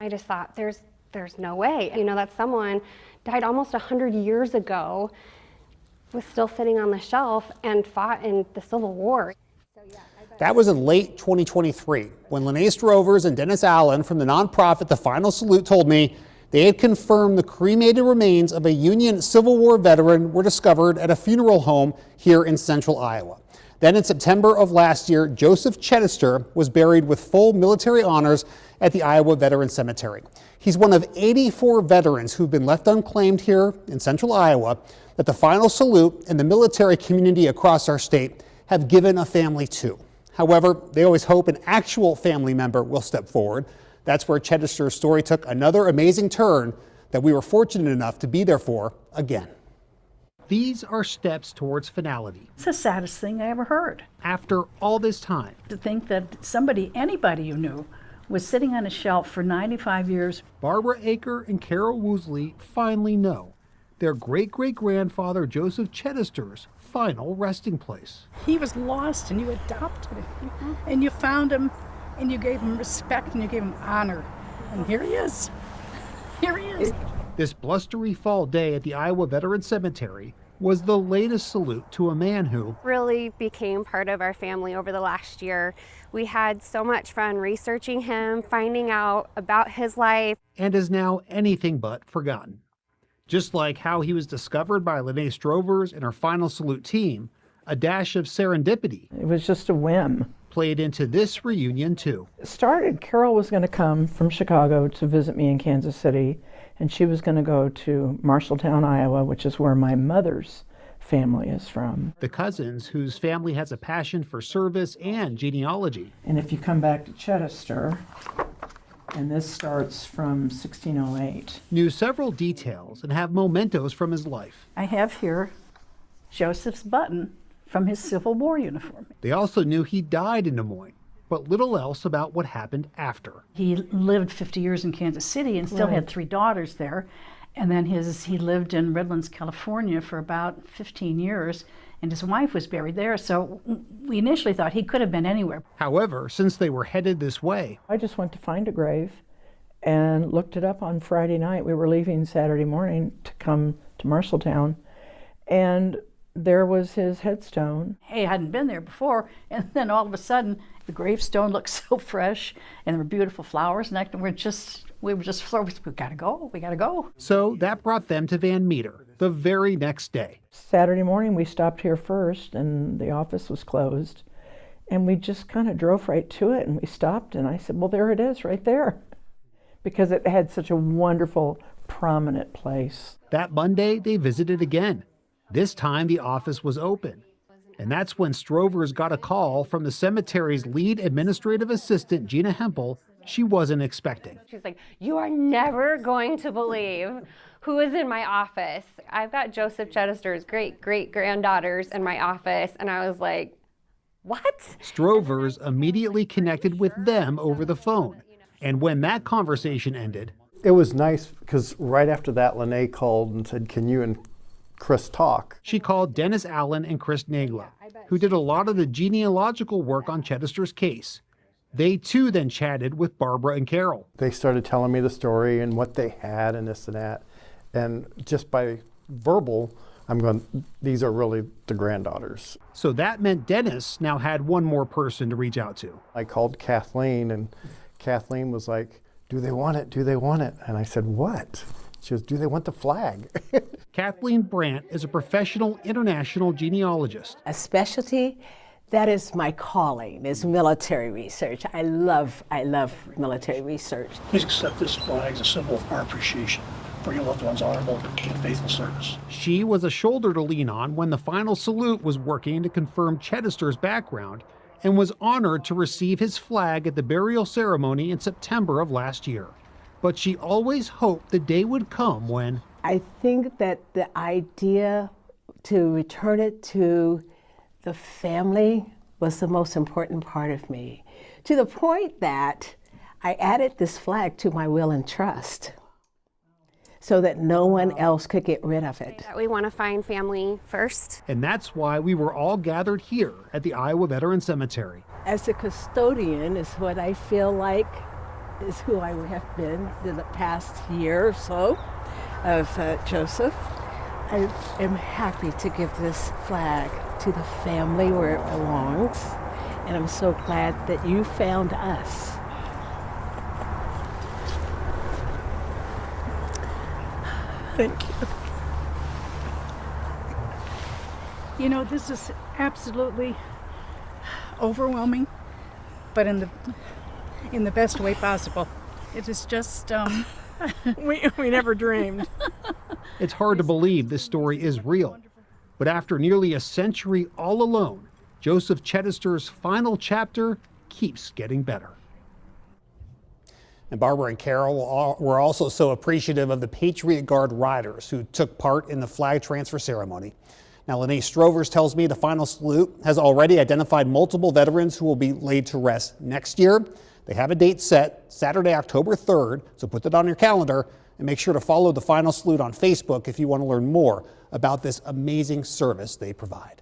I just thought, there's no way. You know, that someone died almost 100 years ago, was still sitting on the shelf and fought in the Civil War. That was in late 2023 when Lene Strovers and Dennis Allen from the nonprofit The Final Salute told me they had confirmed the cremated remains of a Union Civil War veteran were discovered at a funeral home here in central Iowa. Then in September of last year, Joseph Chittister was buried with full military honors at the Iowa Veterans Cemetery. He's one of 84 veterans who've been left unclaimed here in central Iowa that The Final Salute and the military community across our state have given a family to. However, they always hope an actual family member will step forward. That's where Chittister's story took another amazing turn that we were fortunate enough to be there for again. These are steps towards finality. It's the saddest thing I ever heard. After all this time. To think that somebody, anybody you knew, was sitting on a shelf for 95 years. Barbara Aker and Carol Woosley finally know their great-great-grandfather Joseph Chittister's final resting place. He was lost and you adopted him. And you found him and you gave him respect and you gave him honor. And here he is. Here he is. This blustery fall day at the Iowa Veterans Cemetery was the latest salute to a man who really became part of our family over the last year. We had so much fun researching him, finding out about his life. And is now anything but forgotten. Just like how he was discovered by Lene Strovers and her Final Salute team, a dash of serendipity. It was just a whim. Played into this reunion too. It started, Carol was going to come from Chicago to visit me in Kansas City, and she was going to go to Marshalltown, Iowa, which is where my mother's family is from. The cousins, whose family has a passion for service and genealogy. And if you come back to Chittister, and this starts from 1608. Knew several details and have mementos from his life. I have here Joseph's button from his Civil War uniform. They also knew he died in Des Moines, but little else about what happened after. He lived 50 years in Kansas City and still had 3 daughters there. And then he lived in Redlands, California for about 15 years, and his wife was buried there. So we initially thought he could have been anywhere. However, since they were headed this way, I just went to find a grave and looked it up on Friday night. We were leaving Saturday morning to come to Marshalltown, and there was his headstone. Hey, I hadn't been there before, and then all of a sudden, the gravestone looked so fresh, and there were beautiful flowers, and we were just we gotta go. So that brought them to Van Meter the very next day. Saturday morning, we stopped here first, and the office was closed, and we just kind of drove right to it, and we stopped, and I said, well, there it is, right there, because it had such a wonderful, prominent place. That Monday, they visited again. This time, the office was open. And that's when Strovers got a call from the cemetery's lead administrative assistant, Gina Hempel, she wasn't expecting. She's like, you are never going to believe who is in my office. I've got Joseph Chittister's great-great-granddaughters in my office. And I was like, what? Strovers immediately connected with them over the phone. And when that conversation ended, it was nice because right after that, Lene called and said, can you and Chris talk? She called Dennis Allen and Chris Nagla, who did a lot of the genealogical work on Chittister's case. They too then chatted with Barbara and Carol. They started telling me the story and what they had and this and that. And just by verbal, I'm going, these are really the granddaughters. So that meant Dennis now had one more person to reach out to. I called Kathleen, and Kathleen was like, do they want it? Do they want it? And I said, what? She goes, do they want the flag? Kathleen Brandt is a professional international genealogist. A specialty, that is my calling, is military research. I love military research. Please accept this flag as a symbol of our appreciation for your loved one's honorable and faithful service. She was a shoulder to lean on when the Final Salute was working to confirm Chittister's background and was honored to receive his flag at the burial ceremony in September of last year. But she always hoped the day would come when I think that the idea to return it to the family was the most important part of me, to the point that I added this flag to my will and trust so that no one else could get rid of it. We want to find family first. And that's why we were all gathered here at the Iowa Veterans Cemetery. As a custodian is what I feel like is who I have been the past year or so of Joseph. I am happy to give this flag to the family where it belongs, and I'm so glad that you found us. Thank you. You know, this is absolutely overwhelming, but in the best way possible. It is just We never dreamed. It's hard to believe this story is real. But after nearly a century all alone, Joseph Chittister's final chapter keeps getting better. And Barbara and Carol were also so appreciative of the Patriot Guard riders who took part in the flag transfer ceremony. Now, Lene Strovers tells me the final salute has already identified multiple veterans who will be laid to rest next year. They have a date set, Saturday, October 3rd, so put that on your calendar and make sure to follow the final salute on Facebook if you want to learn more about this amazing service they provide.